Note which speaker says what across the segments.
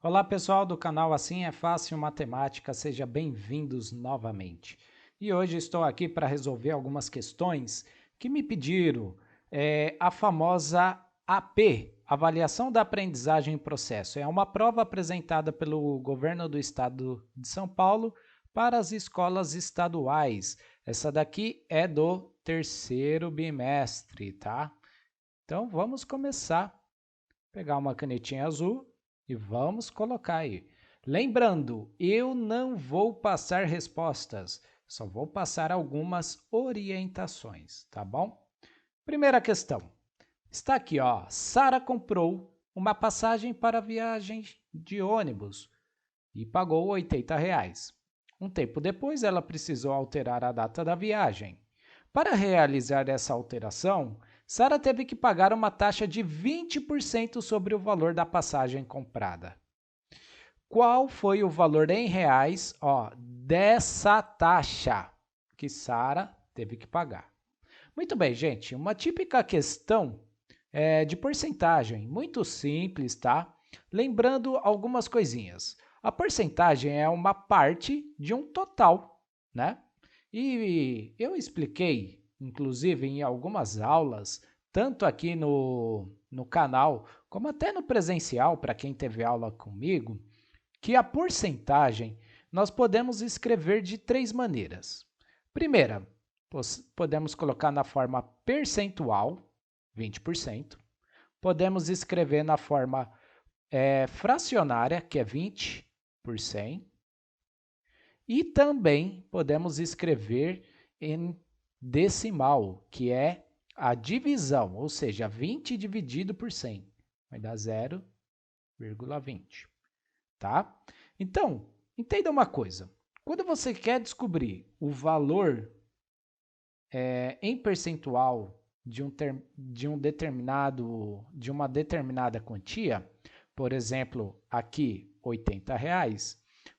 Speaker 1: Olá pessoal do canal Assim é Fácil Matemática, sejam bem-vindos novamente. E hoje estou aqui para resolver algumas questões que me pediram, a famosa AP, Avaliação da Aprendizagem em Processo. É uma prova apresentada pelo governo do estado de São Paulo para as escolas estaduais. Essa daqui é do terceiro bimestre, tá? Então vamos começar. Pegar uma canetinha azul e vamos colocar aí. Lembrando, eu não vou passar respostas, só vou passar algumas orientações, tá bom? Primeira questão. Está aqui, ó. Sara comprou uma passagem para viagem de ônibus e pagou R$ 80. Um tempo depois, ela precisou alterar a data da viagem. Para realizar essa alteração, Sara teve que pagar uma taxa de 20% sobre o valor da passagem comprada. Qual foi o valor em reais, dessa taxa que Sara teve que pagar? Muito bem, gente. Uma típica questão de porcentagem, muito simples, tá? Lembrando algumas coisinhas. A porcentagem é uma parte de um total, né? E eu expliquei, inclusive, em algumas aulas, tanto aqui no canal, como até no presencial, para quem teve aula comigo, que a porcentagem nós podemos escrever de três maneiras. Primeira, podemos colocar na forma percentual, 20%. Podemos escrever na forma fracionária, que é 20 por 100. E também podemos escrever em decimal, que é a divisão, ou seja, 20 dividido por 100. Vai dar 0,20, tá? Então, entenda uma coisa. Quando você quer descobrir o valor em percentual de uma determinada quantia, por exemplo, aqui R$ 80,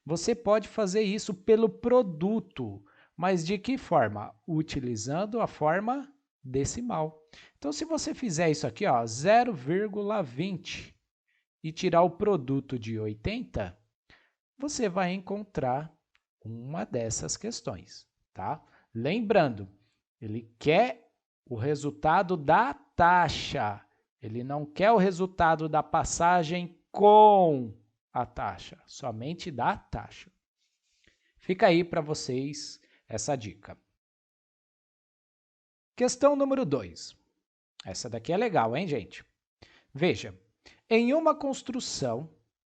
Speaker 1: você pode fazer isso pelo produto, mas de que forma? Utilizando a forma decimal. Então, se você fizer isso aqui, 0,20 e tirar o produto de 80, você vai encontrar uma dessas questões, tá? Lembrando, ele quer o resultado da taxa, ele não quer o resultado da passagem com a taxa, somente da taxa. Fica aí para vocês essa dica. Questão número 2. Essa daqui é legal, hein, gente? Veja, em uma construção,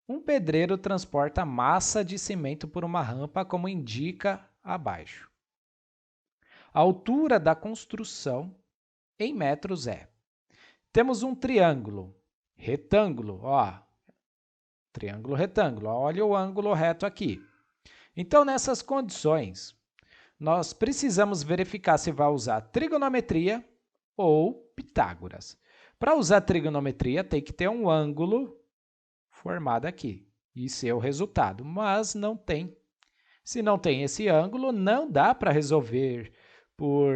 Speaker 1: um pedreiro transporta massa de cimento por uma rampa, como indica abaixo. A altura da construção em metros é. Temos um triângulo, retângulo, triângulo retângulo, olha o ângulo reto aqui. Então, nessas condições, nós precisamos verificar se vai usar trigonometria ou Pitágoras. Para usar trigonometria, tem que ter um ângulo formado aqui e ser o resultado, mas não tem. Se não tem esse ângulo, não dá para resolver por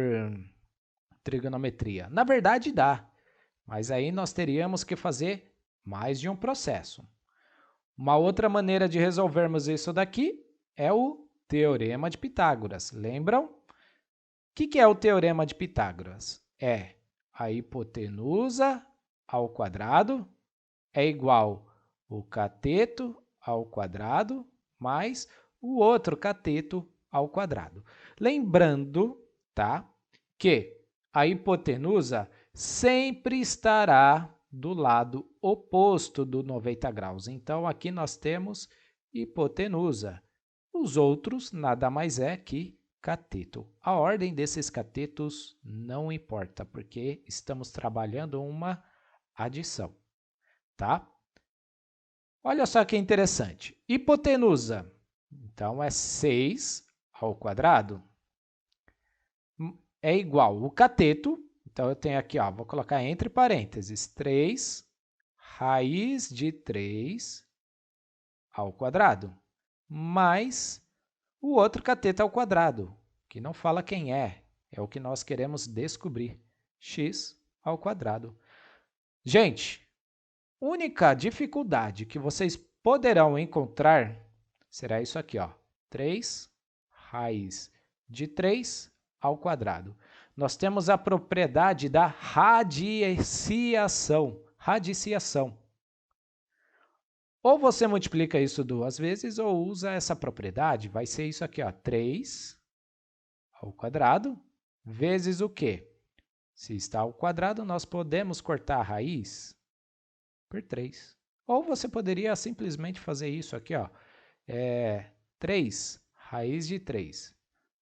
Speaker 1: trigonometria. Na verdade, dá, mas aí nós teríamos que fazer mais de um processo. Uma outra maneira de resolvermos isso daqui é o Teorema de Pitágoras. Lembram? O que é o Teorema de Pitágoras? É a hipotenusa ao quadrado é igual o cateto ao quadrado mais o outro cateto ao quadrado. Lembrando, tá, que a hipotenusa sempre estará do lado oposto do 90 graus. Então, aqui nós temos hipotenusa. Os outros nada mais é que cateto. A ordem desses catetos não importa, porque estamos trabalhando uma adição, tá? Olha só que interessante. Hipotenusa, então, é 6 ao quadrado, é igual o cateto, então eu tenho aqui, vou colocar entre parênteses, 3 raiz de 3 ao quadrado, mais o outro cateto ao quadrado, que não fala quem é o que nós queremos descobrir, x ao quadrado. Gente, única dificuldade que vocês poderão encontrar, será isso aqui, ó, 3 raiz de 3 ao quadrado. Nós temos a propriedade da radiciação. Radiciação. Ou você multiplica isso 2 vezes ou usa essa propriedade. Vai ser isso aqui, ó, 3 ao quadrado vezes o quê? Se está ao quadrado, nós podemos cortar a raiz por 3. Ou você poderia simplesmente fazer isso aqui, ó, 3 raiz de 3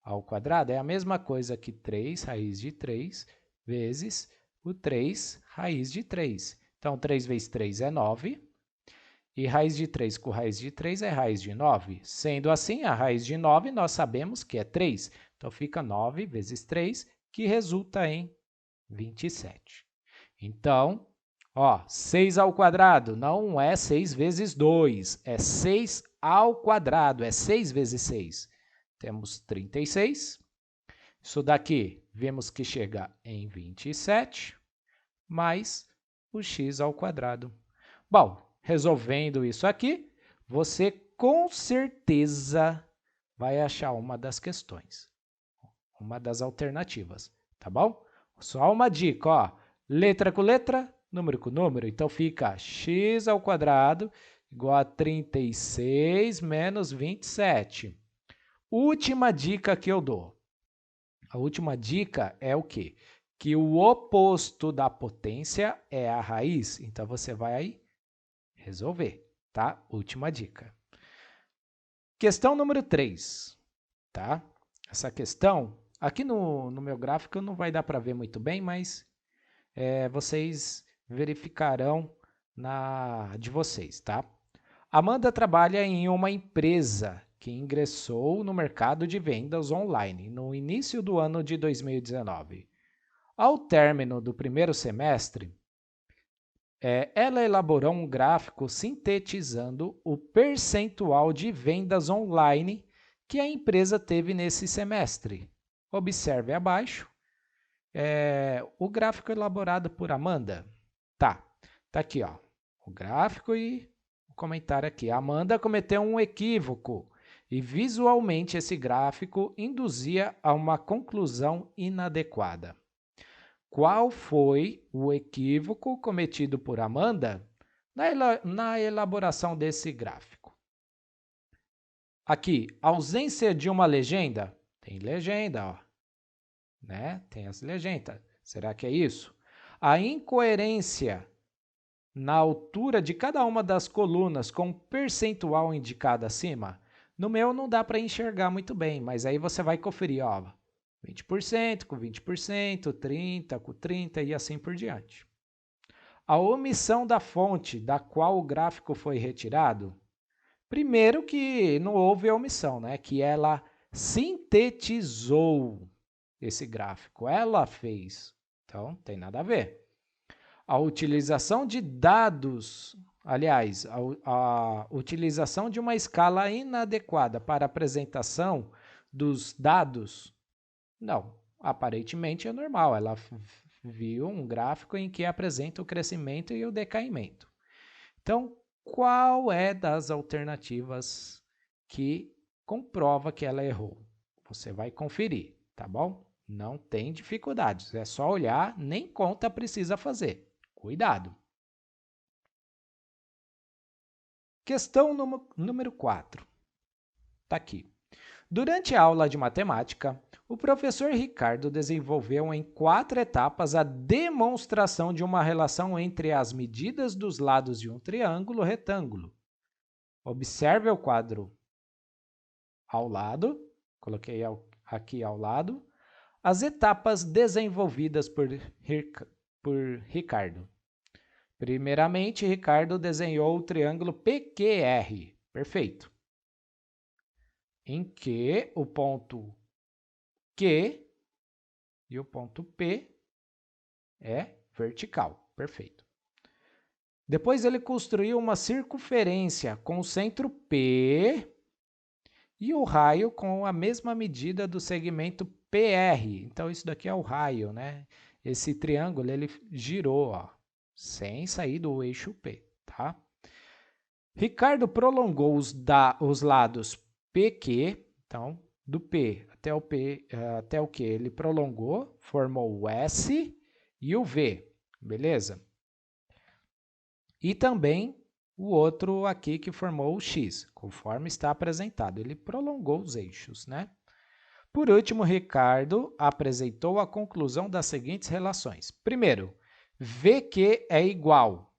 Speaker 1: ao quadrado é a mesma coisa que 3 raiz de 3 vezes o 3 raiz de 3. Então, 3 vezes 3 é 9, e raiz de 3 com raiz de 3 é raiz de 9. Sendo assim, a raiz de 9 nós sabemos que é 3. Então, fica 9 vezes 3, que resulta em 27. Então, ó, 6 ao quadrado não é 6 vezes 2, é 6 ao quadrado, é 6 vezes 6. Temos 36. Isso daqui, vemos que chega em 27, mais o x ao quadrado. Bom, resolvendo isso aqui, você com certeza vai achar uma das questões, uma das alternativas, tá bom? Só uma dica, ó, letra com letra, número com número, então fica x ao quadrado igual a 36 menos 27. Última dica que eu dou. A última dica é o quê? Que o oposto da potência é a raiz. Então, você vai resolver, tá? Última dica. Questão número 3, tá? Essa questão, aqui no meu gráfico não vai dar para ver muito bem, mas vocês verificarão na de vocês, tá? Amanda trabalha em uma empresa que ingressou no mercado de vendas online no início do ano de 2019. Ao término do primeiro semestre, ela elaborou um gráfico sintetizando o percentual de vendas online que a empresa teve nesse semestre. Observe abaixo o gráfico elaborado por Amanda. Tá aqui, ó, o gráfico e o comentário aqui. A Amanda cometeu um equívoco e visualmente esse gráfico induzia a uma conclusão inadequada. Qual foi o equívoco cometido por Amanda na elaboração desse gráfico? Aqui, ausência de uma legenda. Tem legenda, ó, né? Tem as legendas. Será que é isso? A incoerência na altura de cada uma das colunas com o percentual indicado acima. No meu não dá para enxergar muito bem, mas aí você vai conferir, ó, 20% com 20%, 30% com 30% e assim por diante. A omissão da fonte da qual o gráfico foi retirado. Primeiro que não houve omissão, né? Que ela sintetizou esse gráfico, ela fez. Então, não tem nada a ver. A utilização de dados, aliás, a utilização de uma escala inadequada para a apresentação dos dados, não, aparentemente é normal. Ela viu um gráfico em que apresenta o crescimento e o decaimento. Então, qual é das alternativas que comprova que ela errou? Você vai conferir, tá bom? Não tem dificuldades, é só olhar, nem conta precisa fazer. Cuidado! Questão número 4. Está aqui. Durante a aula de matemática, o professor Ricardo desenvolveu em 4 etapas a demonstração de uma relação entre as medidas dos lados de um triângulo retângulo. Observe o quadro ao lado, coloquei aqui ao lado, as etapas desenvolvidas por Ricardo. Primeiramente, Ricardo desenhou o triângulo PQR, perfeito, em que o ponto Q e o ponto P é vertical, perfeito. Depois ele construiu uma circunferência com o centro P e o raio com a mesma medida do segmento PR. Então, isso daqui é o raio, né? Esse triângulo, ele girou, ó, sem sair do eixo P, tá? Ricardo prolongou os lados PQ, então, do P até o Q, ele prolongou, formou o S e o V, beleza? E também o outro aqui que formou o X, conforme está apresentado. Ele prolongou os eixos, né? Por último, Ricardo apresentou a conclusão das seguintes relações. Primeiro, VQ é igual.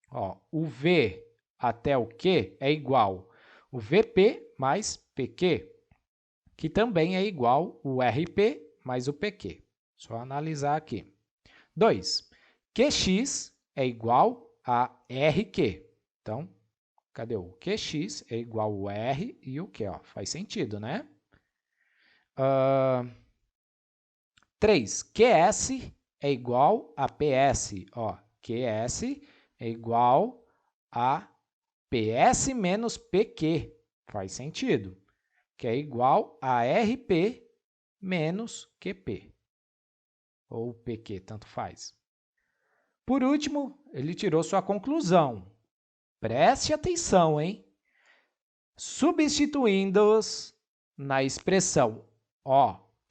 Speaker 1: Ó, o V até o Q é igual o VP mais PQ, que também é igual o RP mais o PQ. Só analisar aqui. 2. QX é igual a RQ. Então, cadê o QX? É igual o R e o Q. Ó, faz sentido, né? 3. QS é igual a PS. Ó, QS é igual a PS menos PQ. Faz sentido. Que é igual a RP menos QP. Ou PQ, tanto faz. Por último, ele tirou sua conclusão. Preste atenção, hein? Substituindo-os na expressão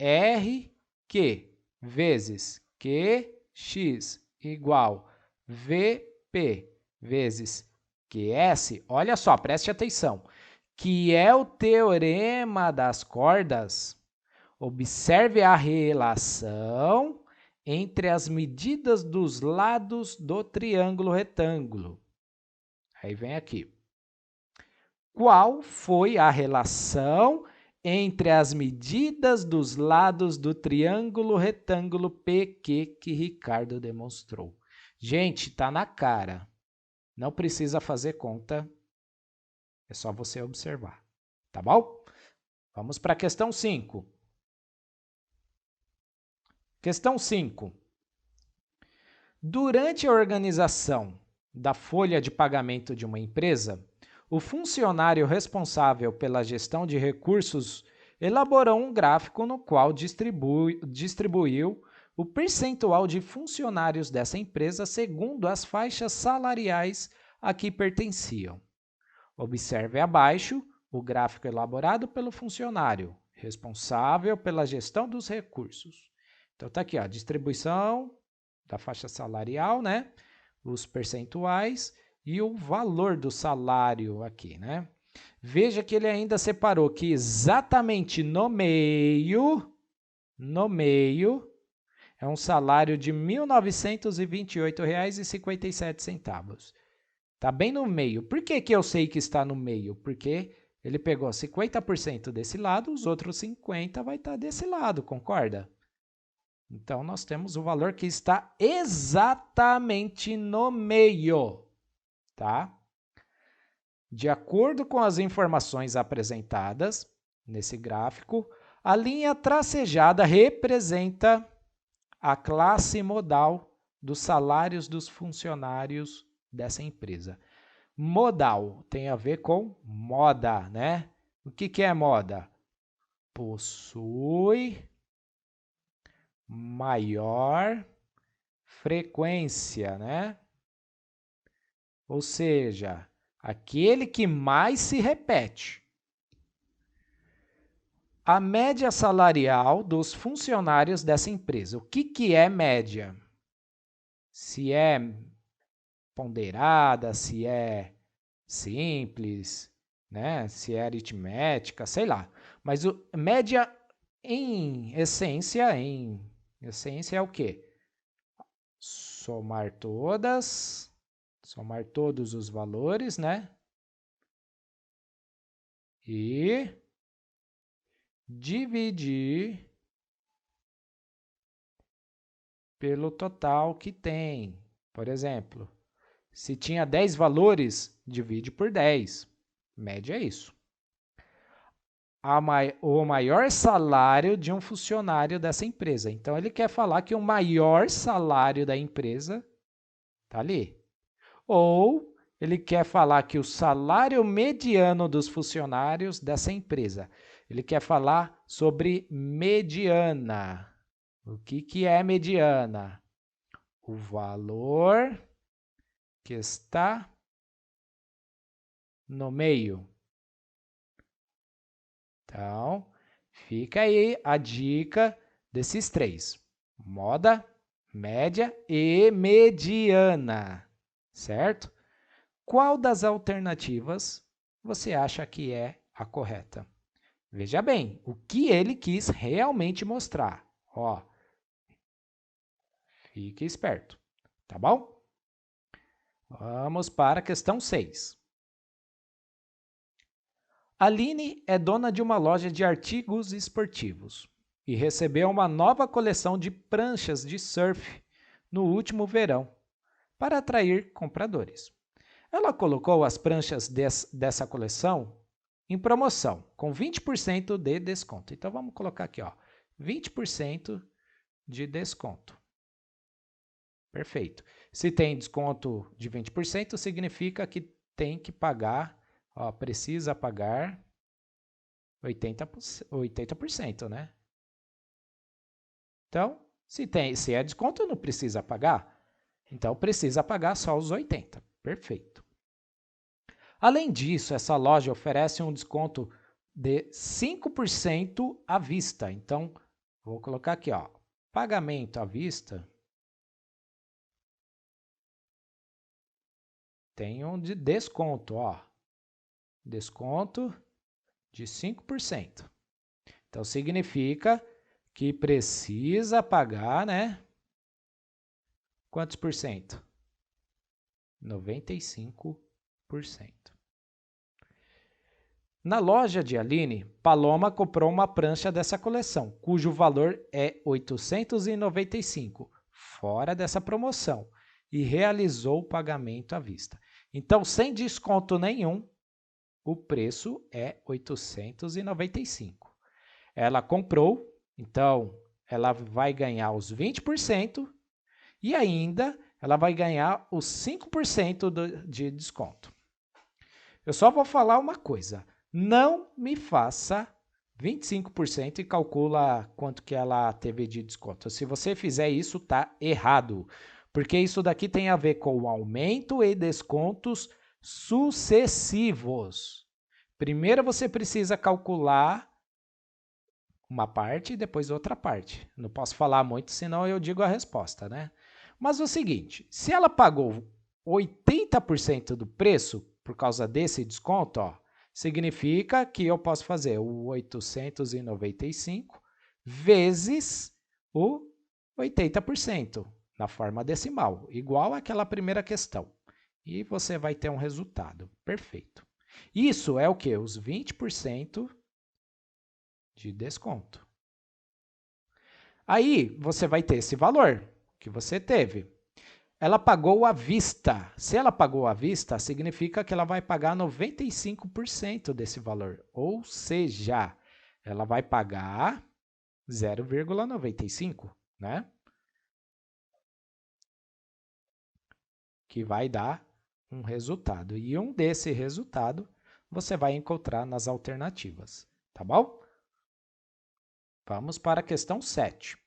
Speaker 1: RQ vezes QX igual VP vezes QS, olha só, preste atenção, que é o teorema das cordas. Observe a relação entre as medidas dos lados do triângulo retângulo. Aí vem aqui. Qual foi a relação entre as medidas dos lados do triângulo retângulo PQ que Ricardo demonstrou? Gente, tá na cara. Não precisa fazer conta. É só você observar. Tá bom? Vamos para a questão 5. Questão 5. Durante a organização da folha de pagamento de uma empresa, o funcionário responsável pela gestão de recursos elaborou um gráfico no qual distribuiu o percentual de funcionários dessa empresa segundo as faixas salariais a que pertenciam. Observe abaixo o gráfico elaborado pelo funcionário responsável pela gestão dos recursos. Então, está aqui, ó, a distribuição da faixa salarial, né? Os percentuais e o valor do salário aqui, né? Veja que ele ainda separou que exatamente no meio, é um salário de R$ 1.928,57. Está bem no meio. Por que que eu sei que está no meio? Porque ele pegou 50% desse lado, os outros 50% vai estar desse lado, concorda? Então, nós temos o valor que está exatamente no meio, tá? De acordo com as informações apresentadas nesse gráfico, a linha tracejada representa a classe modal dos salários dos funcionários dessa empresa. Modal tem a ver com moda, né? O que é moda? Possui maior frequência, né? Ou seja, aquele que mais se repete. A média salarial dos funcionários dessa empresa. O que é média? Se é ponderada, se é simples, né? Se é aritmética, sei lá. Mas média em essência é o quê? Somar todos os valores, né? E dividir pelo total que tem. Por exemplo, se tinha 10 valores, divide por 10. Média é isso. O maior salário de um funcionário dessa empresa. Então, ele quer falar que o maior salário da empresa está ali. Ou ele quer falar que o salário mediano dos funcionários dessa empresa. Ele quer falar sobre mediana. O que é mediana? O valor que está no meio? Então, fica aí a dica desses três: moda, média e mediana, certo? Qual das alternativas você acha que é a correta? Veja bem, o que ele quis realmente mostrar. Ó, fique esperto, tá bom? Vamos para a questão 6. Aline é dona de uma loja de artigos esportivos e recebeu uma nova coleção de pranchas de surf no último verão para atrair compradores. Ela colocou as pranchas dessa coleção em promoção, com 20% de desconto. Então, vamos colocar aqui, ó, 20% de desconto. Perfeito. Se tem desconto de 20%, significa que tem que pagar, ó, precisa pagar 80%, né? Então, se é desconto, não precisa pagar. Então, precisa pagar só os 80%. Perfeito. Além disso, essa loja oferece um desconto de 5% à vista. Então, vou colocar aqui, ó, pagamento à vista. Tem um de desconto, ó. Desconto de 5%. Então, significa que precisa pagar, né? Quantos por cento? 95%. Na loja de Aline, Paloma comprou uma prancha dessa coleção, cujo valor é R$ 895, fora dessa promoção, e realizou o pagamento à vista. Então, sem desconto nenhum, o preço é R$ 895. Ela comprou, então ela vai ganhar os 20% e ainda ela vai ganhar os 5% de desconto. Eu só vou falar uma coisa. Não me faça 25% e calcula quanto que ela teve de desconto. Se você fizer isso, tá errado. Porque isso daqui tem a ver com aumento e descontos sucessivos. Primeiro você precisa calcular uma parte e depois outra parte. Não posso falar muito, senão eu digo a resposta, né? Mas é o seguinte, se ela pagou 80% do preço por causa desse desconto, ó, significa que eu posso fazer o 895 vezes o 80% na forma decimal, igual àquela primeira questão. E você vai ter um resultado. Perfeito. Isso é o quê? Os 20% de desconto. Aí você vai ter esse valor que você teve. Ela pagou à vista. Se ela pagou à vista, significa que ela vai pagar 95% desse valor. Ou seja, ela vai pagar 0,95, né? Que vai dar um resultado. E um desse resultado você vai encontrar nas alternativas, tá bom? Vamos para a questão 7.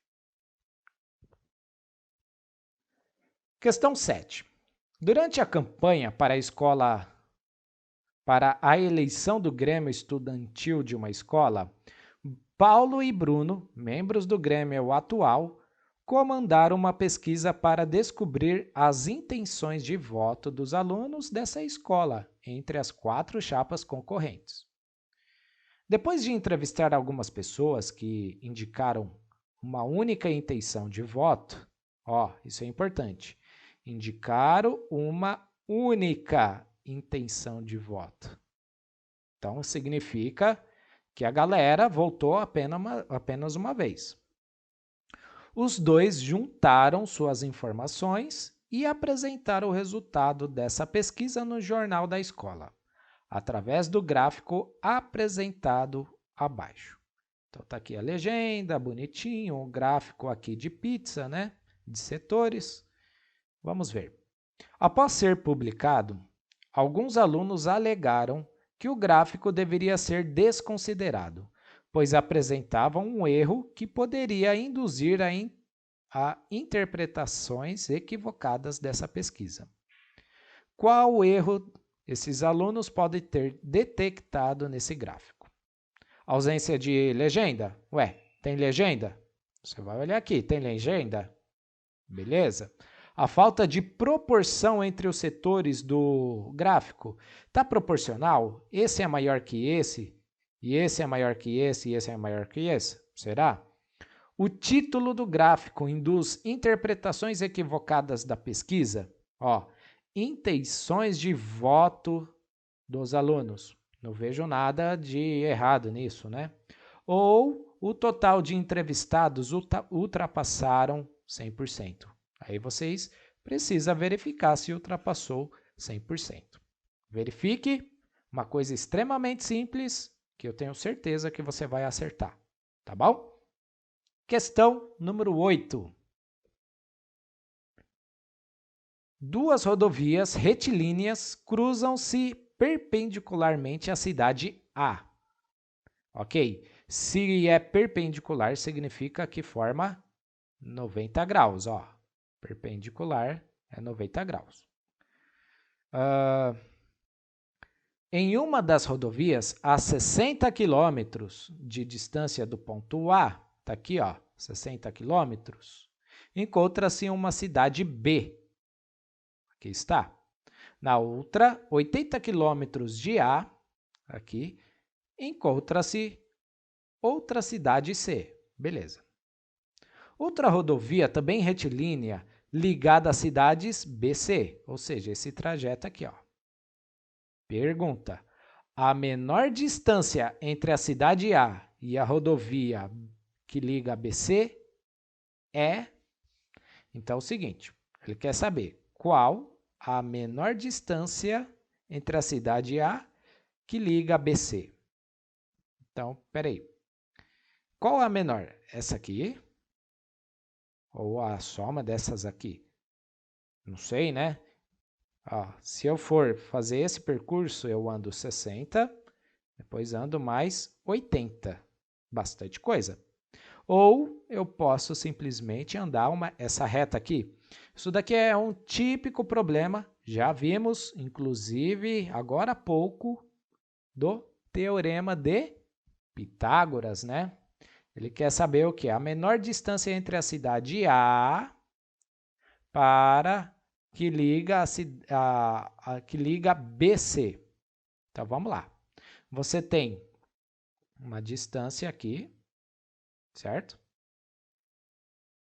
Speaker 1: Questão 7. Durante a campanha para a eleição do Grêmio Estudantil de uma escola, Paulo e Bruno, membros do Grêmio atual, comandaram uma pesquisa para descobrir as intenções de voto dos alunos dessa escola entre as 4 chapas concorrentes. Depois de entrevistar algumas pessoas que indicaram uma única intenção de voto, ó, isso é importante, indicaram uma única intenção de voto. Então, significa que a galera votou apenas uma vez. Os dois juntaram suas informações e apresentaram o resultado dessa pesquisa no jornal da escola, através do gráfico apresentado abaixo. Então, está aqui a legenda, bonitinho, o gráfico aqui de pizza, né? De setores. Vamos ver. Após ser publicado, alguns alunos alegaram que o gráfico deveria ser desconsiderado, pois apresentava um erro que poderia induzir a interpretações equivocadas dessa pesquisa. Qual o erro esses alunos podem ter detectado nesse gráfico? Ausência de legenda? Ué, tem legenda? Você vai olhar aqui, tem legenda? Beleza? A falta de proporção entre os setores do gráfico está proporcional? Esse é maior que esse, e esse é maior que esse, e esse é maior que esse? Será? O título do gráfico induz interpretações equivocadas da pesquisa? Ó, intenções de voto dos alunos. Não vejo nada de errado nisso, né? Ou o total de entrevistados ultrapassaram 100%. Aí vocês precisam verificar se ultrapassou 100%. Verifique uma coisa extremamente simples que eu tenho certeza que você vai acertar, tá bom? Questão número 8. Duas rodovias retilíneas cruzam-se perpendicularmente à cidade A. Ok? Se é perpendicular, significa que forma 90 graus. Ó. Perpendicular é 90 graus. Em uma das rodovias, a 60 quilômetros de distância do ponto A, está aqui, ó, 60 quilômetros, encontra-se uma cidade B. Aqui está. Na outra, 80 quilômetros de A, aqui, encontra-se outra cidade C. Beleza. Outra rodovia também retilínea ligada às cidades BC, ou seja, esse trajeto aqui, ó. Pergunta: a menor distância entre a cidade A e a rodovia que liga a BC é... Então é o seguinte, ele quer saber qual a menor distância entre a cidade A que liga a BC. Então, peraí. Qual a menor? Essa aqui? Ou a soma dessas aqui? Não sei, né? Ó, se eu for fazer esse percurso, eu ando 60, depois ando mais 80. Bastante coisa. Ou eu posso simplesmente andar essa reta aqui. Isso daqui é um típico problema, já vimos, inclusive, agora há pouco, do Teorema de Pitágoras, né? Ele quer saber o que? A menor distância entre a cidade A para que liga que liga BC. Então vamos lá. Você tem uma distância aqui, certo?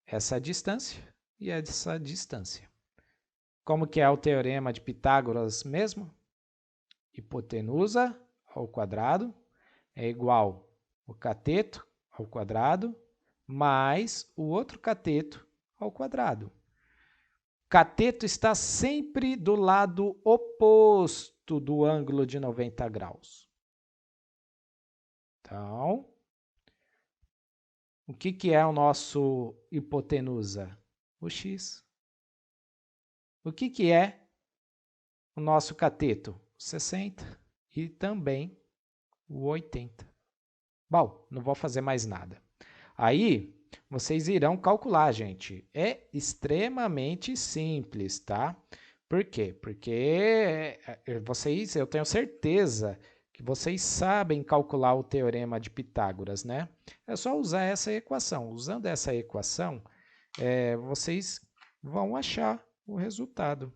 Speaker 1: Essa distância e essa distância. Como que é o teorema de Pitágoras mesmo? Hipotenusa ao quadrado é igual o cateto ao quadrado mais o outro cateto ao quadrado. Cateto está sempre do lado oposto do ângulo de 90 graus. Então, o que é o nosso hipotenusa? O x. O que é o nosso cateto? 60 e também o 80. Bom, não vou fazer mais nada. Aí, vocês irão calcular, gente. É extremamente simples, tá? Por quê? Porque vocês, eu tenho certeza que vocês sabem calcular o teorema de Pitágoras, né? É só usar essa equação. Usando essa equação, vocês vão achar o resultado.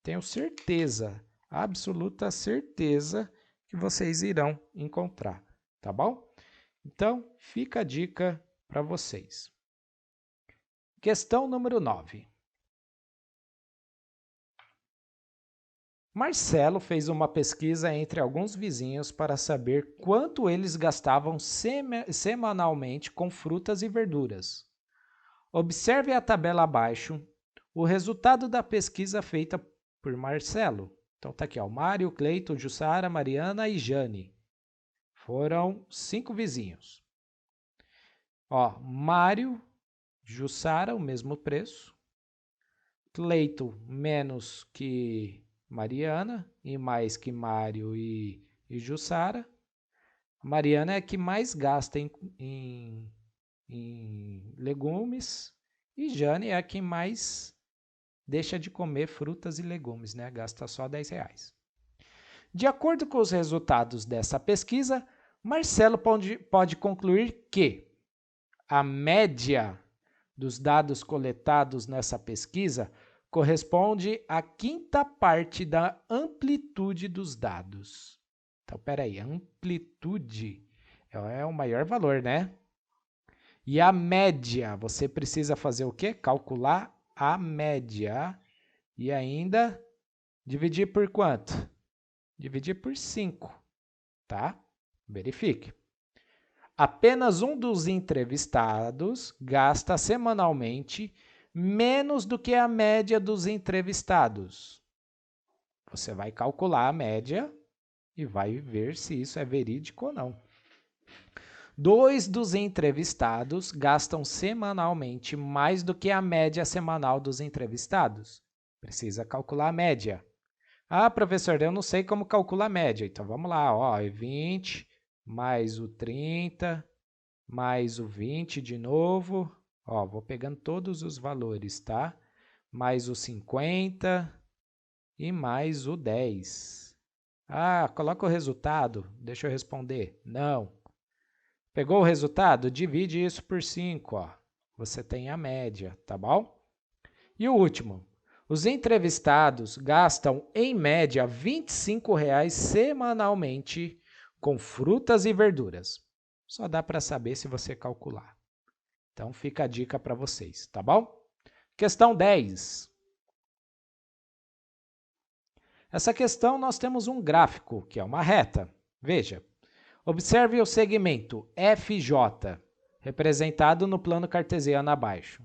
Speaker 1: Tenho certeza, absoluta certeza, que vocês irão encontrar, tá bom? Então, fica a dica para vocês. Questão número 9. Marcelo fez uma pesquisa entre alguns vizinhos para saber quanto eles gastavam semanalmente com frutas e verduras. Observe a tabela abaixo o resultado da pesquisa feita por Marcelo. Então tá aqui, ó, Mário, Cleito, Jussara, Mariana e Jane. Foram 5 vizinhos. Ó, Mário, Jussara, o mesmo preço. Cleito, menos que Mariana, e mais que Mário e Jussara. Mariana é a que mais gasta em legumes, e Jane é a que mais deixa de comer frutas e legumes, né? Gasta só R$10. De acordo com os resultados dessa pesquisa, Marcelo pode concluir que a média dos dados coletados nessa pesquisa corresponde à quinta parte da amplitude dos dados. Então, peraí, amplitude é o maior valor, né? E a média, você precisa fazer o quê? Calcular a média e ainda dividir por quanto? Dividir por 5, tá? Verifique. Apenas um dos entrevistados gasta semanalmente menos do que a média dos entrevistados. Você vai calcular a média e vai ver se isso é verídico ou não. 2 dos entrevistados gastam semanalmente mais do que a média semanal dos entrevistados. Precisa calcular a média. Ah, professor, eu não sei como calcular a média. Então, vamos lá. Ó, é 20 mais o 30 mais o 20 de novo. Ó, vou pegando todos os valores, tá? Mais o 50 e mais o 10. Ah, coloca o resultado. Deixa eu responder. Não. Pegou o resultado? Divide isso por 5, ó. Você tem a média, tá bom? E o último. Os entrevistados gastam, em média, R$ 25,00 semanalmente com frutas e verduras. Só dá para saber se você calcular. Então, fica a dica para vocês, tá bom? Questão 10. Essa questão nós temos um gráfico, que é uma reta. Veja, observe o segmento FJ, representado no plano cartesiano abaixo.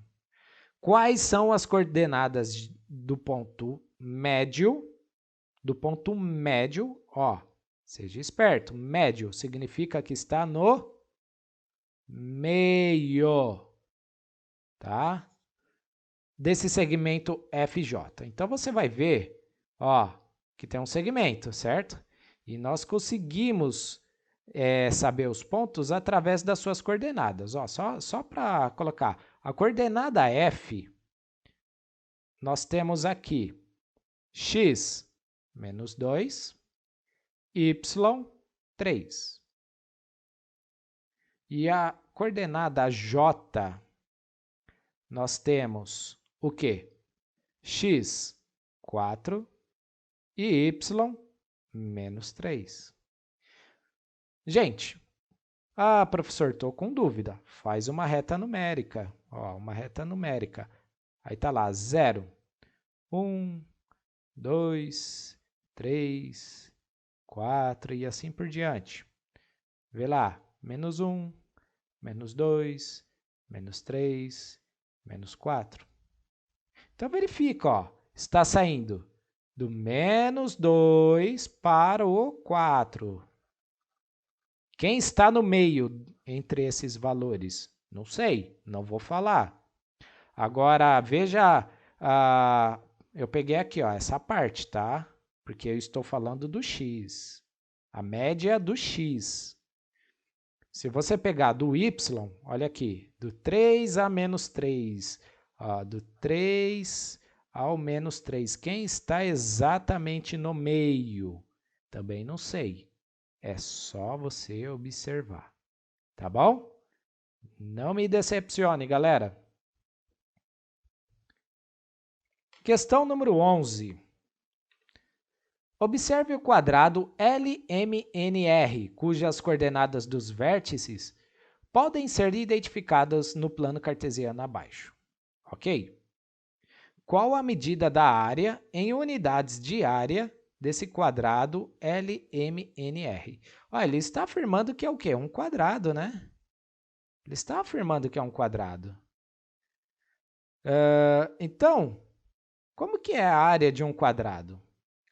Speaker 1: Quais são as coordenadas do ponto médio? Do ponto médio, ó, seja esperto, médio significa que está no meio, tá? Desse segmento FJ. Então, você vai ver, ó, que tem um segmento, certo? E nós conseguimos saber os pontos através das suas coordenadas. Ó, só para colocar, a coordenada F, nós temos aqui x menos 2, y 3. E a coordenada J, nós temos o quê? X, 4 e y, menos 3. Gente, professor, estou com dúvida. Faz uma reta numérica. Ó, uma reta numérica. Aí está lá, 0, 1, 2, 3, 4 e assim por diante. Vê lá, menos 1, menos 2, menos 3, menos 4. Então, verifica, ó, está saindo do menos 2 para o 4. Quem está no meio entre esses valores? Não sei, não vou falar. Agora, veja, eu peguei aqui, ó, essa parte, tá? Porque eu estou falando do x. A média do x. Se você pegar do y, olha aqui, do 3 a menos 3, ó, do 3 ao menos 3, quem está exatamente no meio? Também não sei. É só você observar, tá bom? Não me decepcione, galera. Questão número 11. Observe o quadrado LMNR, cujas coordenadas dos vértices podem ser identificadas no plano cartesiano abaixo. Ok? Qual a medida da área em unidades de área desse quadrado LMNR? Olha, ele está afirmando que é o quê? Um quadrado, né? Ele está afirmando que é um quadrado. Então, como que é a área de um quadrado?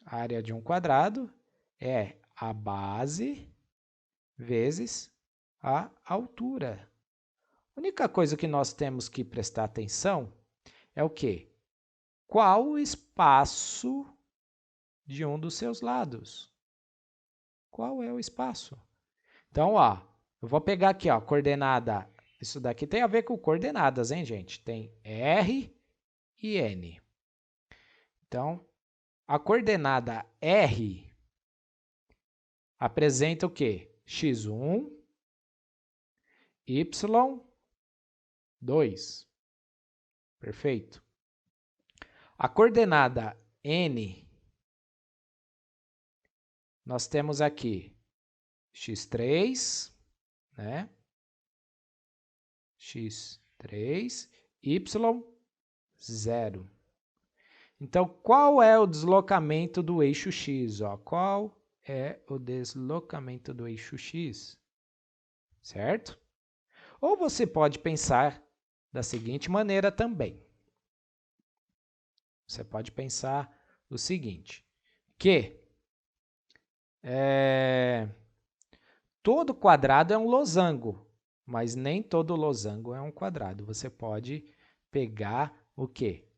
Speaker 1: A área de um quadrado é a base vezes a altura. A única coisa que nós temos que prestar atenção é o quê? Qual o espaço de um dos seus lados? Qual é o espaço? Então, ó, eu vou pegar aqui, ó, coordenada. Isso daqui tem a ver com coordenadas, hein, gente? Tem R e N. Então, a coordenada R apresenta o quê? x1, y2. Perfeito. A coordenada n, nós temos aqui x3, né? x3, y0. Então, qual é o deslocamento do eixo x? Ó? Qual é o deslocamento do eixo x? Certo? Ou você pode pensar da seguinte maneira também. Você pode pensar o seguinte, que todo quadrado é um losango, mas nem todo losango é um quadrado. Você pode pegar o quê?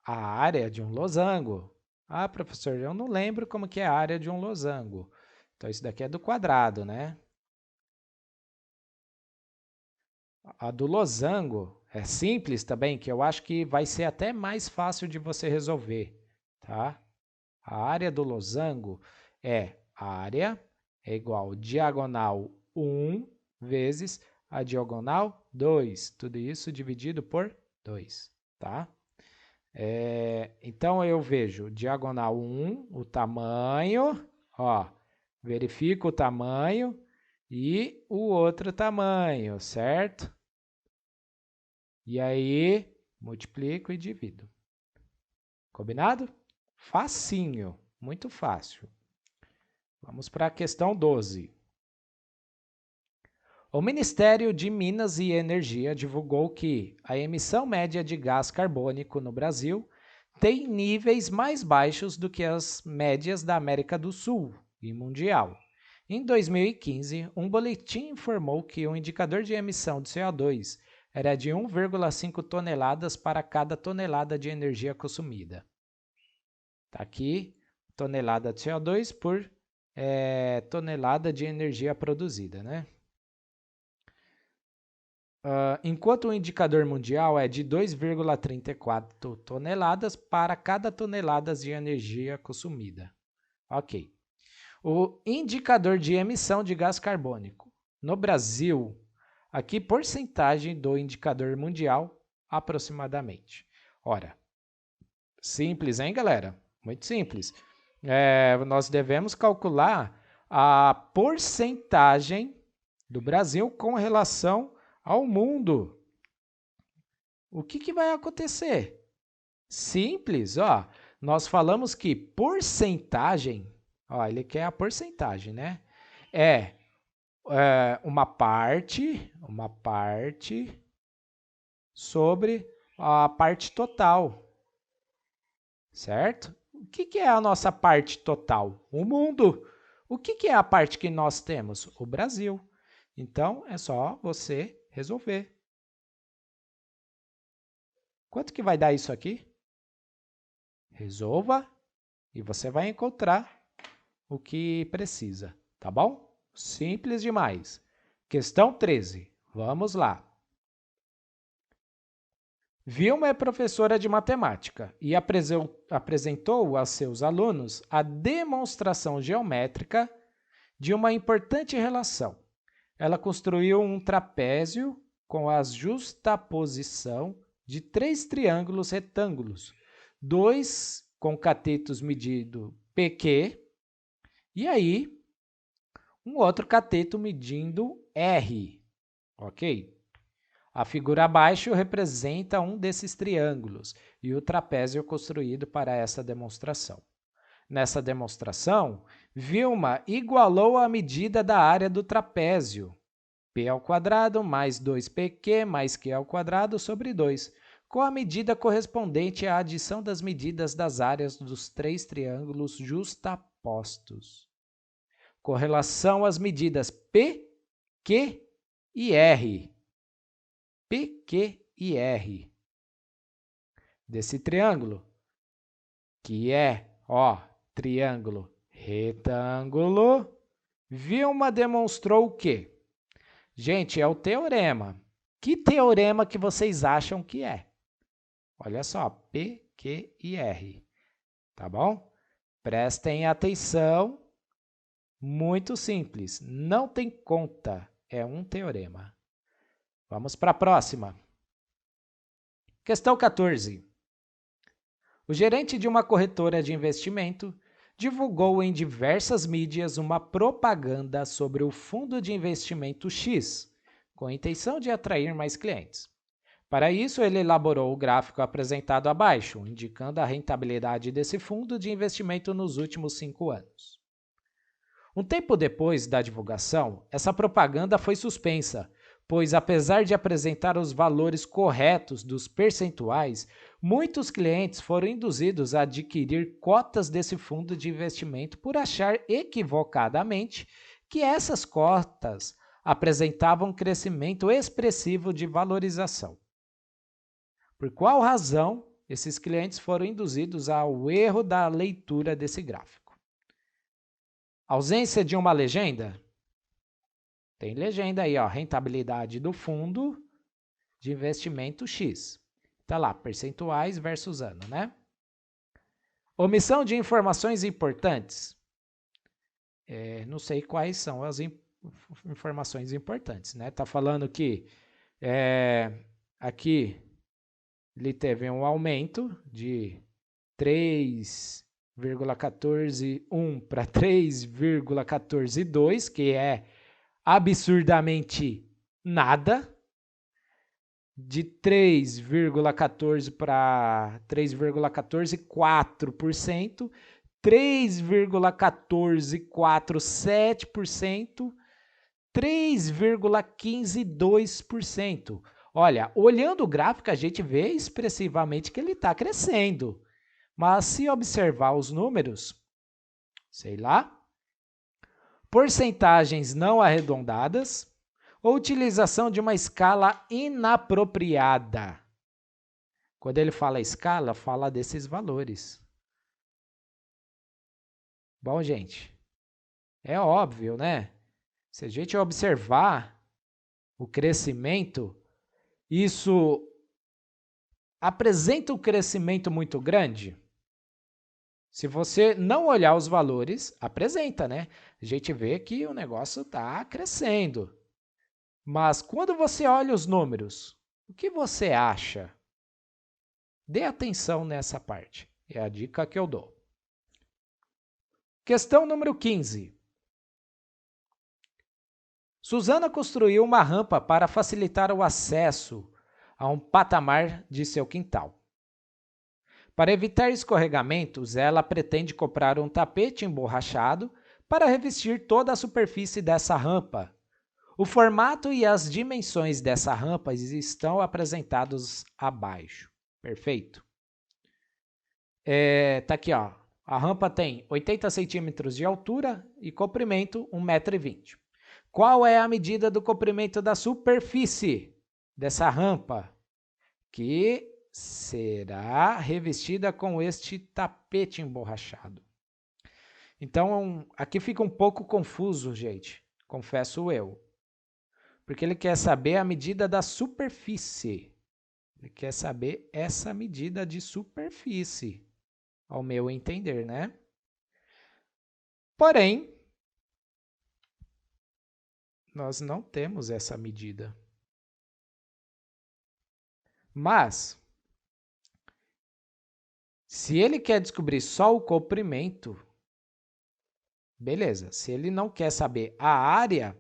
Speaker 1: A área de um losango. Ah, professor, eu não lembro como que é a área de um losango. Então, isso daqui é do quadrado, né? A do losango é simples também, que eu acho que vai ser até mais fácil de você resolver, tá? A área do losango é a área é igual diagonal 1 vezes a diagonal 2. Tudo isso dividido por 2, tá? Então, eu vejo diagonal 1, o tamanho, ó, verifico o tamanho e o outro tamanho, certo? E aí, multiplico e divido. Combinado? Facinho, muito fácil. Vamos para a questão 12. O Ministério de Minas e Energia divulgou que a emissão média de gás carbônico no Brasil tem níveis mais baixos do que as médias da América do Sul e mundial. Em 2015, um boletim informou que o indicador de emissão de CO2 era de 1,5 toneladas para cada tonelada de energia consumida. Está aqui, tonelada de CO2 por tonelada de energia produzida, né? Enquanto o indicador mundial é de 2,34 toneladas para cada tonelada de energia consumida. Ok. O indicador de emissão de gás carbônico. No Brasil, aqui porcentagem do indicador mundial, aproximadamente. Ora, simples, hein, galera? Muito simples. Nós devemos calcular a porcentagem do Brasil com relação ao mundo. O que vai acontecer? Simples, ó. Nós falamos que porcentagem, ó, ele quer a porcentagem, né? É uma parte sobre a parte total, certo? O que é a nossa parte total? O mundo. O que é a parte que nós temos? O Brasil. Então, é só você resolver. Quanto que vai dar isso aqui? Resolva e você vai encontrar o que precisa, tá bom? Simples demais. Questão 13. Vamos lá. Vilma é professora de matemática e apresentou a seus alunos a demonstração geométrica de uma importante relação. Ela construiu um trapézio com a justaposição de 3 triângulos retângulos, 2 com catetos medindo PQ, e aí um outro cateto medindo R, ok? A figura abaixo representa um desses triângulos e o trapézio construído para essa demonstração. Nessa demonstração, Vilma igualou a medida da área do trapézio, P ao quadrado mais 2PQ mais Q ao quadrado sobre 2, com a medida correspondente à adição das medidas das áreas dos 3 triângulos justapostos. Com relação às medidas P, Q e R. P, Q e R. Desse triângulo, que é, ó, triângulo retângulo, Vilma demonstrou o quê? Gente, é o teorema. Que teorema que vocês acham que é? Olha só, P, Q e R, tá bom? Prestem atenção Muito simples, não tem conta, é um teorema. Vamos para a próxima. Questão 14. O gerente de uma corretora de investimento divulgou em diversas mídias uma propaganda sobre o fundo de investimento X, com a intenção de atrair mais clientes. Para isso, ele elaborou o gráfico apresentado abaixo, indicando a rentabilidade desse fundo de investimento nos últimos 5 anos. Um tempo depois da divulgação, essa propaganda foi suspensa, pois, apesar de apresentar os valores corretos dos percentuais, muitos clientes foram induzidos a adquirir cotas desse fundo de investimento por achar equivocadamente que essas cotas apresentavam um crescimento expressivo de valorização. Por qual razão esses clientes foram induzidos ao erro da leitura desse gráfico? Ausência de uma legenda? Tem legenda aí, ó, rentabilidade do fundo de investimento X. Tá lá, percentuais versus ano, né? Omissão de informações importantes. Não sei quais são as informações importantes, né? Tá falando que aqui ele teve um aumento de 3,141 para 3,142, que é absurdamente nada. De 3,14 para 3,144%, 3,147%, 3,152%. Olha, olhando o gráfico, a gente vê expressivamente que ele está crescendo. Mas se observar os números, sei lá, porcentagens não arredondadas, ou utilização de uma escala inapropriada. Quando ele fala escala, fala desses valores. Bom, gente, é óbvio, né? Se a gente observar o crescimento, isso apresenta um crescimento muito grande? Se você não olhar os valores, apresenta, né? A gente vê que o negócio está crescendo. Mas quando você olha os números, o que você acha? Dê atenção nessa parte. É a dica que eu dou. Questão número 15. Suzana construiu uma rampa para facilitar o acesso a um patamar de seu quintal. Para evitar escorregamentos, ela pretende comprar um tapete emborrachado para revestir toda a superfície dessa rampa. O formato e as dimensões dessa rampa estão apresentados abaixo. Perfeito? Tá aqui, ó. A rampa tem 80 centímetros de altura e comprimento 1,20 m. Qual é a medida do comprimento da superfície dessa rampa que será revestida com este tapete emborrachado? Então, aqui fica um pouco confuso, gente, confesso eu. Porque ele quer saber a medida da superfície. Ele quer saber essa medida de superfície, ao meu entender, né? Porém, nós não temos essa medida. Mas, se ele quer descobrir só o comprimento, beleza. Se ele não quer saber a área,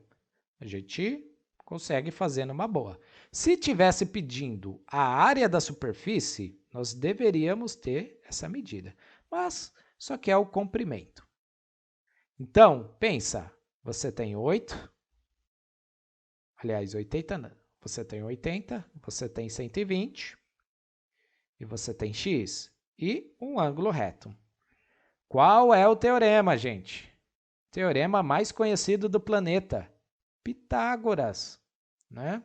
Speaker 1: a gente consegue fazer numa boa. Se tivesse pedindo a área da superfície, nós deveríamos ter essa medida. Mas só quer o comprimento. Então, pensa, você tem 8, aliás, 80 não. Você tem 80, você tem 120 e você tem x e um ângulo reto. Qual é o teorema, gente? Teorema mais conhecido do planeta, Pitágoras, né?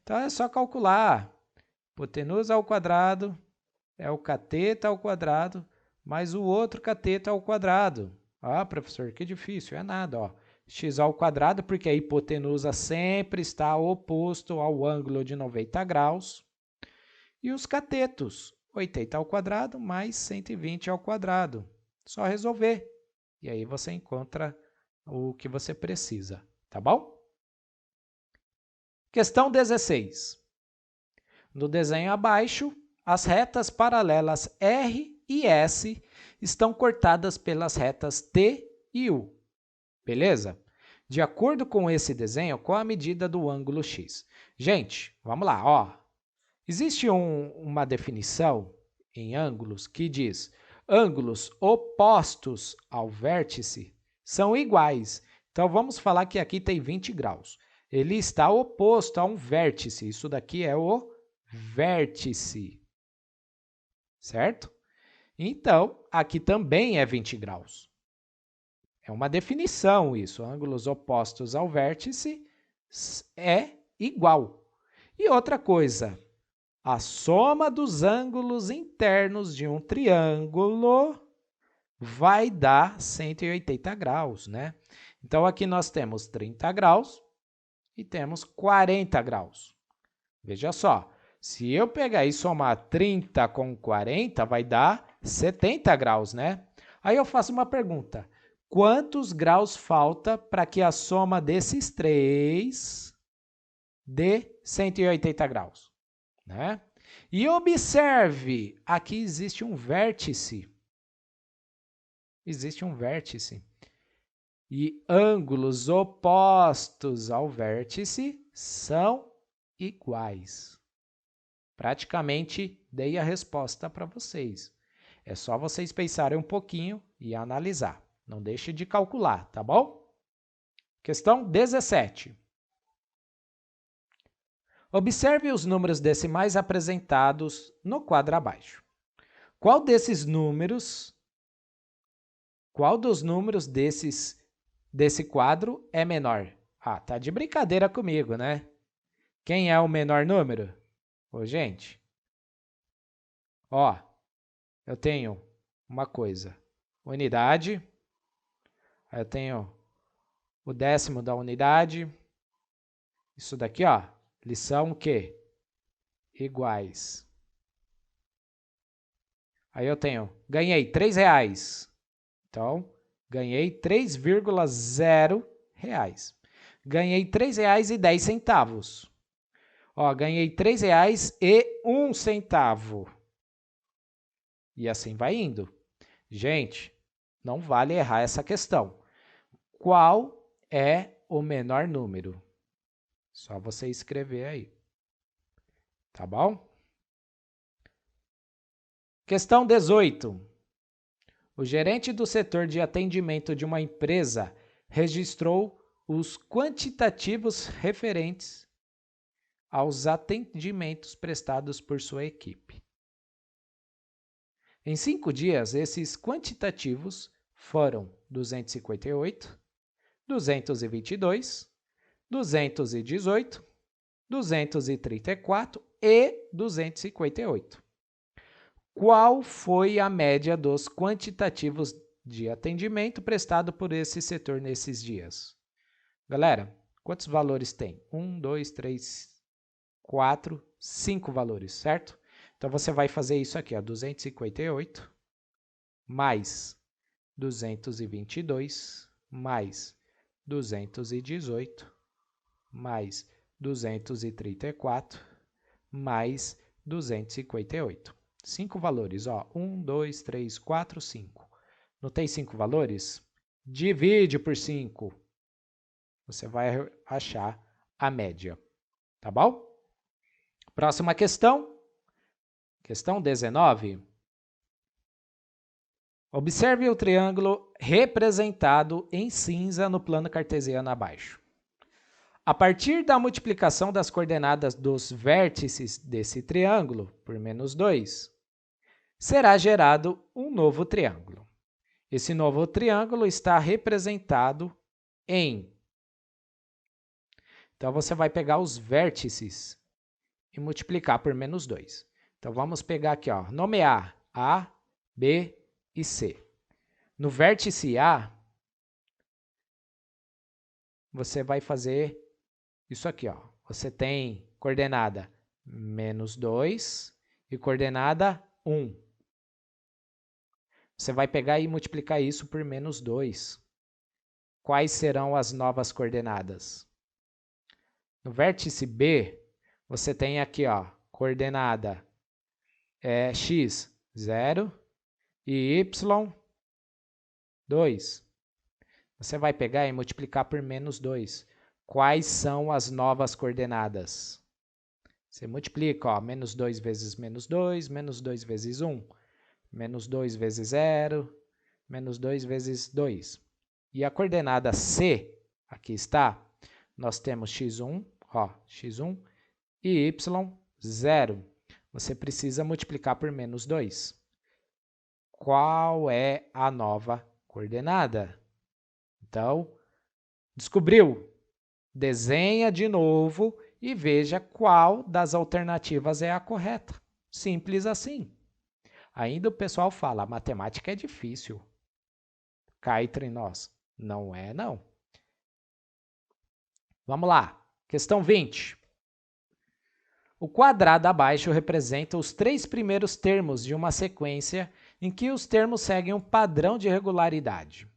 Speaker 1: Então é só calcular. Hipotenusa ao quadrado é o cateto ao quadrado mais o outro cateto ao quadrado. Ah, professor, que difícil. É nada, ó. X ao quadrado, porque a hipotenusa sempre está oposto ao ângulo de 90 graus. E os catetos, 80 ao quadrado mais 120 ao quadrado. Só resolver. E aí você encontra o que você precisa, tá bom? Questão 16. No desenho abaixo, as retas paralelas R e S estão cortadas pelas retas T e U. Beleza? De acordo com esse desenho, qual a medida do ângulo X? Gente, vamos lá, ó. Existe uma definição em ângulos que diz: ângulos opostos ao vértice são iguais. Então, vamos falar que aqui tem 20 graus. Ele está oposto a um vértice. Isso daqui é o vértice, certo? Então, aqui também é 20 graus. É uma definição isso. Ângulos opostos ao vértice é igual. E outra coisa, a soma dos ângulos internos de um triângulo vai dar 180 graus, né? Então, aqui nós temos 30 graus e temos 40 graus. Veja só, se eu pegar e somar 30 com 40, vai dar 70 graus, né? Aí eu faço uma pergunta. Quantos graus falta para que a soma desses três dê 180 graus, né? E observe, aqui existe um vértice. Existe um vértice. E ângulos opostos ao vértice são iguais. Praticamente dei a resposta para vocês. É só vocês pensarem um pouquinho e analisar. Não deixe de calcular, tá bom? Questão 17. Observe os números decimais apresentados no quadro abaixo. Qual dos números desse quadro é menor? Ah, tá de brincadeira comigo, né? Quem é o menor número? Ô, gente, ó, eu tenho uma coisa, unidade, aí eu tenho o décimo da unidade, isso daqui, ó, lição o quê? Iguais. Aí eu tenho, ganhei R$3. Então, ganhei 3,0 reais. Ganhei R$3,10. Ó, ganhei R$3,01. E assim vai indo. Gente, não vale errar essa questão. Qual é o menor número? Só você escrever aí. Tá bom? Questão 18. O gerente do setor de atendimento de uma empresa registrou os quantitativos referentes aos atendimentos prestados por sua equipe. Em 5 dias, esses quantitativos foram 258, 222, 218, 234 e 258. Qual foi a média dos quantitativos de atendimento prestado por esse setor nesses dias? Galera, quantos valores tem? 1, 2, 3, 4, 5 valores, certo? Então, você vai fazer isso aqui, ó, 258 mais 222 mais 218 mais 234 mais 258. 5 valores, ó. 1, 2, 3, 4, 5. Não tem 5 valores? Divide por 5. Você vai achar a média, tá bom? Próxima questão. Questão 19. Observe o triângulo representado em cinza no plano cartesiano abaixo. A partir da multiplicação das coordenadas dos vértices desse triângulo por -2, será gerado um novo triângulo. Esse novo triângulo está representado em... Então, você vai pegar os vértices e multiplicar por -2. Então, vamos pegar aqui, ó, nomear A, B e C. No vértice A, você vai fazer isso aqui, ó. Você tem coordenada -2 e coordenada 1. Você vai pegar e multiplicar isso por -2. quais serão as novas coordenadas? No vértice B, você tem aqui, ó, coordenada x, 0 e y, 2. Você vai pegar e multiplicar por menos 2. Quais são as novas coordenadas? Você multiplica, ó, menos 2 vezes menos 2, menos 2 vezes 1, menos 2 vezes 0, menos 2 vezes 2. E a coordenada C, aqui está, nós temos x1, ó, x1 e y, 0. Você precisa multiplicar por menos 2. Qual é a nova coordenada? Então, descobriu? Desenha de novo e veja qual das alternativas é a correta. Simples assim. Ainda o pessoal fala, a matemática é difícil. Cá entre nós. Não é, não. Vamos lá. Questão 20. O quadrado abaixo representa os 3 primeiros termos de uma sequência em que os termos seguem um padrão de regularidade,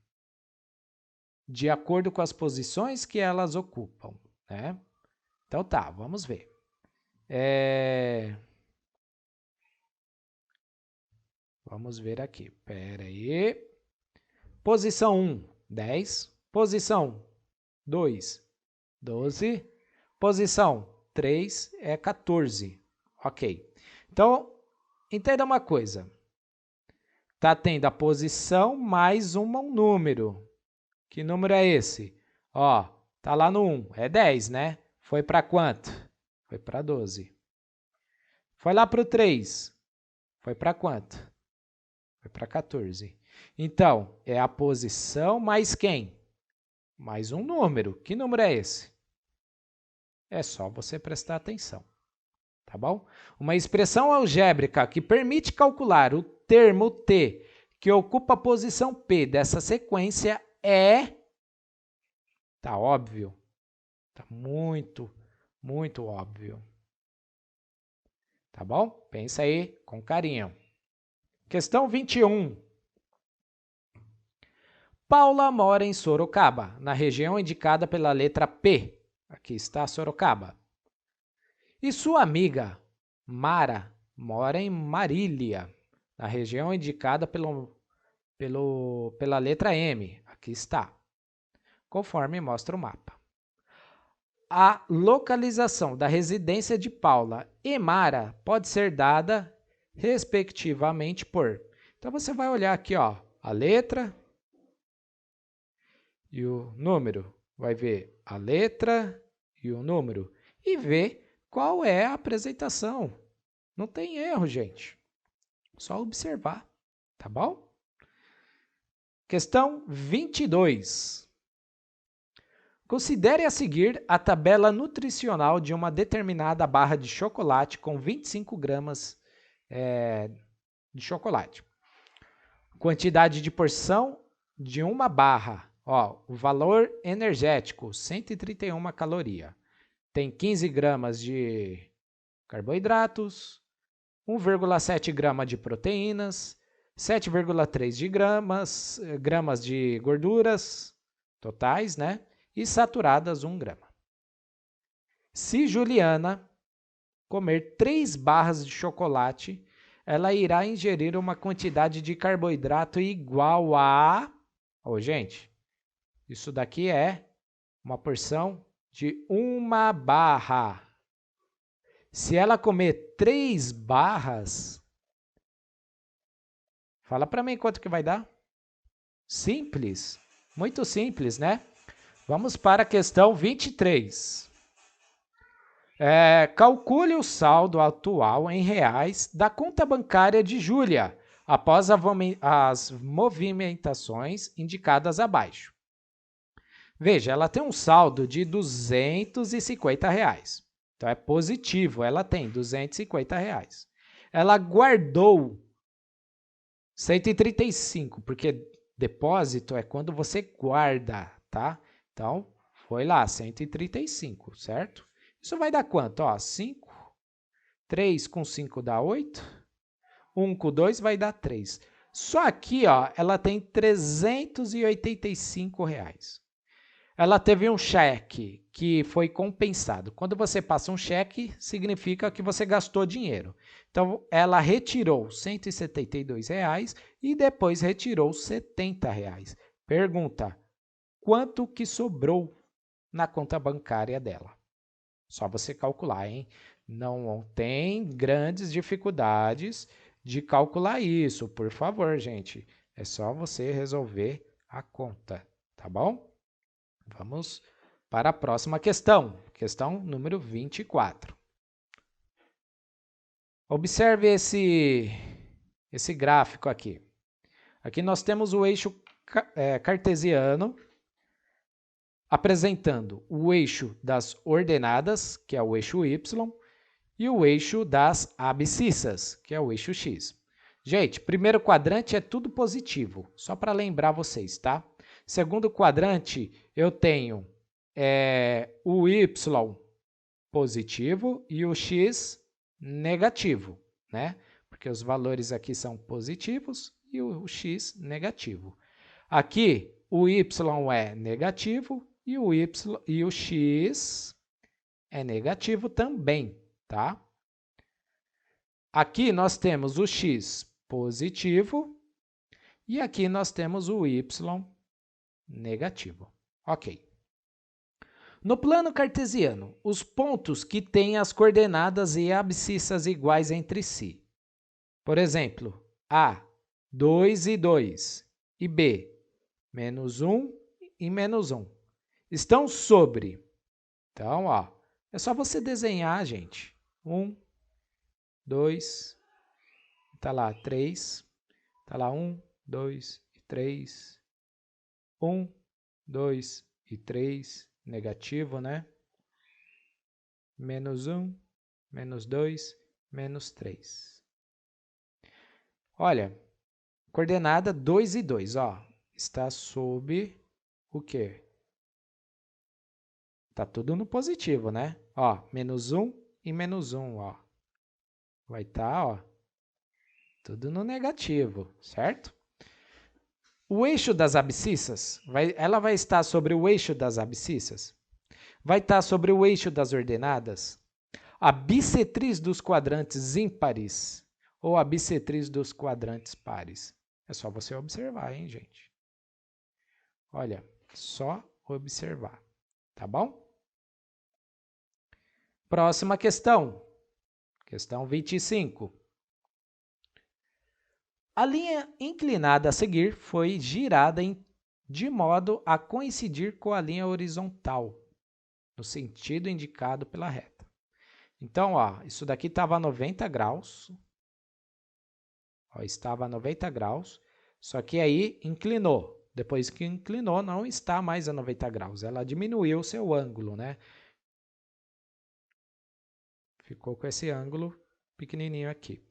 Speaker 1: de acordo com as posições que elas ocupam, né? Então tá, vamos ver. Vamos ver aqui. Espera aí. Posição 1, 10. Posição 2, 12. Posição 3 é 14. Ok. Então, entenda uma coisa. Está tendo a posição mais um número. Que número é esse? Ó, tá lá no 1. É 10, né? Foi para quanto? Foi para 12. Foi lá para o 3. Foi para quanto? Foi para 14. Então, é a posição mais quem? Mais um número. Que número é esse? É só você prestar atenção, tá bom? Uma expressão algébrica que permite calcular o termo t que ocupa a posição p dessa sequência é... Tá óbvio? Tá muito, muito óbvio. Tá bom? Pensa aí com carinho. Questão 21. Paula mora em Sorocaba, na região indicada pela letra P. Aqui está Sorocaba. E sua amiga, Mara, mora em Marília, na região indicada pela letra M. Aqui está, conforme mostra o mapa. A localização da residência de Paula e Mara pode ser dada, respectivamente, por... Então, você vai olhar aqui, ó, a letra e o número. Vai ver a letra e o número e ver qual é a apresentação. Não tem erro, gente. Só observar, tá bom? Questão 22. Considere a seguir a tabela nutricional de uma determinada barra de chocolate com 25 gramas de chocolate. Quantidade de porção de uma barra. Ó, o valor energético, 131 calorias. Tem 15 gramas de carboidratos, 1,7 grama de proteínas, 7,3 de gramas de gorduras totais, né? E saturadas 1 grama. Se Juliana comer 3 barras de chocolate, ela irá ingerir uma quantidade de carboidrato igual a... Ô, gente, isso daqui é uma porção de 1 barra. Se ela comer 3 barras, fala para mim quanto que vai dar? Simples, muito simples, né? Vamos para a questão 23. Calcule o saldo atual em reais da conta bancária de Júlia, após as movimentações indicadas abaixo. Veja, ela tem um saldo de R$250. Então, é positivo, ela tem R$250. Ela guardou 135, porque depósito é quando você guarda, tá? Então, foi lá, 135, certo? Isso vai dar quanto? Ó, 5, 3 com 5 dá 8, 1 com 2 vai dar 3. Só aqui, ó, ela tem R$385. ela teve um cheque que foi compensado. Quando você passa um cheque, significa que você gastou dinheiro. Então, ela retirou R$ 172 e depois retirou R$ 70. Pergunta, quanto que sobrou na conta bancária dela? Só você calcular, hein? Não tem grandes dificuldades de calcular isso, por favor, gente. É só você resolver a conta, tá bom? Vamos para a próxima questão. Questão número 24. Observe esse gráfico aqui. Aqui nós temos o eixo cartesiano apresentando o eixo das ordenadas, que é o eixo Y, e o eixo das abscissas, que é o eixo X. Gente, primeiro quadrante é tudo positivo, só para lembrar vocês, tá? Segundo quadrante, eu tenho o Y positivo e o X negativo, né? Porque os valores aqui são positivos e o X negativo. Aqui, o Y é negativo e o X é negativo também, tá? Aqui nós temos o X positivo e aqui nós temos o Y negativo. Ok. No plano cartesiano, os pontos que têm as coordenadas e abscissas iguais entre si. Por exemplo, A, 2 e 2, e B, menos 1 e menos 1. Estão sobre. Então, ó, é só você desenhar, gente. 1, 2, tá lá 3, tá lá 1, 2 e 3. 1, 2 e 3, negativo, né? Menos 1, menos 2, menos 3. Olha, coordenada 2 e 2, ó, está sob o quê? Tá tudo no positivo, né? Ó, menos 1 e menos 1, ó. Vai estar, ó, tudo no negativo, certo? O eixo das abscissas, ela vai estar sobre o eixo das abscissas? Vai estar sobre o eixo das ordenadas? A bissetriz dos quadrantes ímpares ou a bissetriz dos quadrantes pares? É só você observar, hein, gente? Olha, só observar, tá bom? Próxima questão. Questão 25. A linha inclinada a seguir foi girada de modo a coincidir com a linha horizontal, no sentido indicado pela reta. Então, ó, isso daqui estava a 90 graus. Ó, estava a 90 graus, só que aí inclinou. Depois que inclinou, não está mais a 90 graus. Ela diminuiu o seu ângulo, né? Ficou com esse ângulo pequenininho aqui.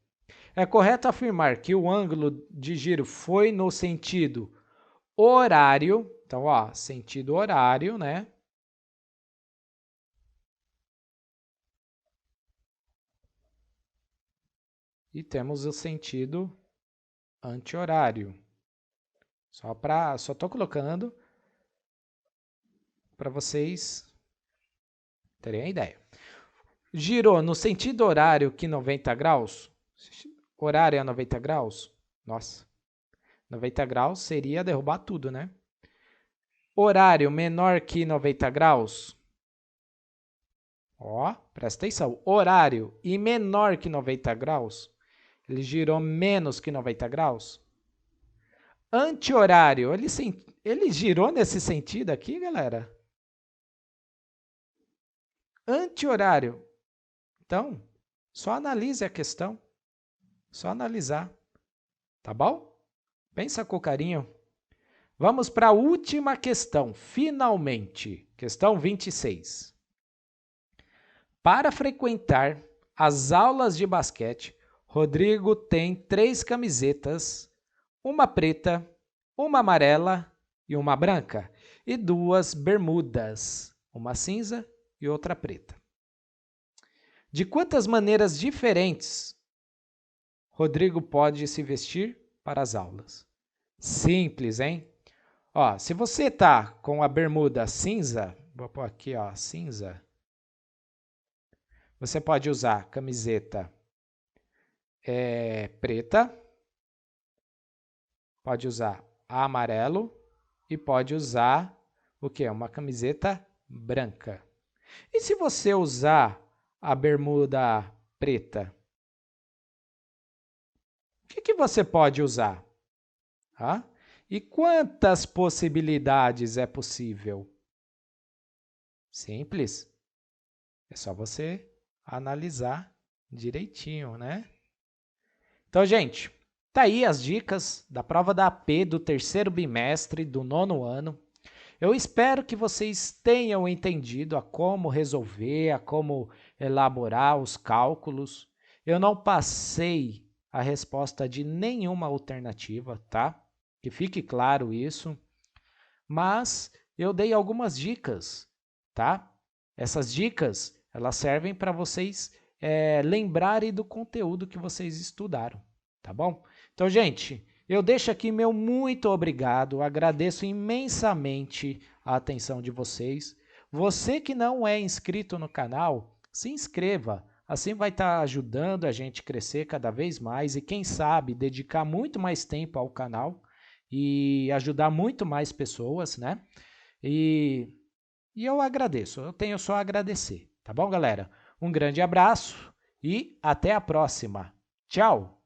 Speaker 1: É correto afirmar que o ângulo de giro foi no sentido horário. Então, ó, sentido horário, né? E temos o sentido anti-horário. Só estou colocando para vocês terem a ideia. Girou no sentido horário que 90 graus. Horário é 90 graus? Nossa, 90 graus seria derrubar tudo, né? Horário menor que 90 graus? Ó, presta atenção. Horário e menor que 90 graus? Ele girou menos que 90 graus? Anti-horário, ele girou nesse sentido aqui, galera? Anti-horário. Então, só analise a questão. Só analisar. Tá bom? Pensa com carinho. Vamos para a última questão, finalmente. Questão 26. Para frequentar as aulas de basquete, Rodrigo tem 3 camisetas, uma preta, uma amarela e uma branca, e 2 bermudas, uma cinza e outra preta. De quantas maneiras diferentes Rodrigo pode se vestir para as aulas? Simples, hein? Ó, se você tá com a bermuda cinza, vou pôr aqui, ó, cinza, você pode usar camiseta preta, pode usar amarelo e pode usar o quê? Uma camiseta branca. E se você usar a bermuda preta, o que, que você pode usar? Ah? E quantas possibilidades é possível? Simples. É só você analisar direitinho, né? Então, gente, tá aí as dicas da prova da AP do terceiro bimestre do nono ano. Eu espero que vocês tenham entendido a como resolver, a como elaborar os cálculos. Eu não passei a resposta de nenhuma alternativa, tá? Que fique claro isso. Mas eu dei algumas dicas, tá? Essas dicas, elas servem para vocês lembrarem do conteúdo que vocês estudaram, tá bom? Então, gente, eu deixo aqui meu muito obrigado, agradeço imensamente a atenção de vocês. Você que não é inscrito no canal, se inscreva, assim vai estar ajudando a gente a crescer cada vez mais e quem sabe dedicar muito mais tempo ao canal e ajudar muito mais pessoas, né? E, e eu agradeço, eu tenho só a agradecer, tá bom, galera? Um grande abraço e até a próxima. Tchau!